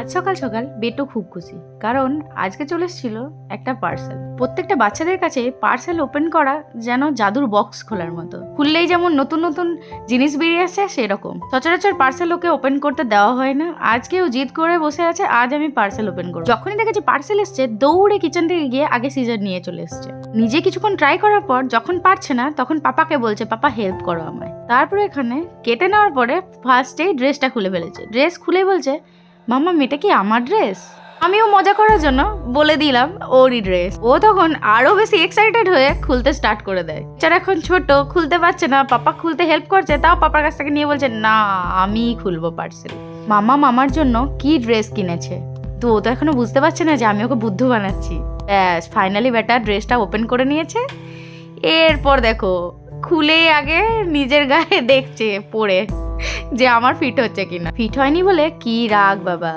আজ সকাল সকাল বেটু খুব খুশি, কারণ আজকে চলে এসেছিল একটা পার্সেল। প্রত্যেকটা বাচ্চাদের কাছে পার্সেল ওপেন করা যেন জাদুর বক্স খোলার মতো। খুললেই যেমন নতুন নতুন জিনিস বেরিয়ে আসে, সেরকম। সচরাচর পার্সেল ওকে ওপেন করতে দেওয়া হয় না। আজকেও জিদ করে বসে আছে, আজ আমি পার্সেল ওপেন করব। যখনই দেখেছে পার্সেল এসছে, দৌড়ে কিচেন থেকে গিয়ে আগে সিজার নিয়ে চলে এসছে। নিজে কিছুক্ষণ ট্রাই করার পর যখন পারছে না, তখন পাপাকে বলছে, পাপা হেল্প করো আমায়। তারপরে এখানে কেটে নেওয়ার পরে ফার্স্টেই ড্রেসটা খুলে ফেলেছে। ড্রেস খুলে বলছে, মাম্মা এটা কি আমার ড্রেস? আমিও মজা করার জন্য বলে দিলাম ওরই ড্রেস। ও তখন আরো বেশি এক্সাইটেড হয়ে খুলতে স্টার্ট করে দেয়। বেচারা এখন ছোট, খুলতে পারছে না। পাপা খুলতে হেল্প করছে, তাও পাপার কাছ থেকে নিয়ে বলছে, না আমিই খুলবো পার্সেল। মামা মামার জন্য কি ড্রেস কিনেছে, তো ও তো এখনো বুঝতে পারছে না যে আমি ওকে বুদ্ধু বানাচ্ছি। ব্যাস, ফাইনালি বেটা ড্রেসটা ওপেন করে নিয়েছে। এরপর দেখো, খুলে আগে নিজের গায়ে দেখছে পরে যে আমার ফিট হচ্ছে কিনা। ফিট হয়নি বলে কি রাগ বাবা।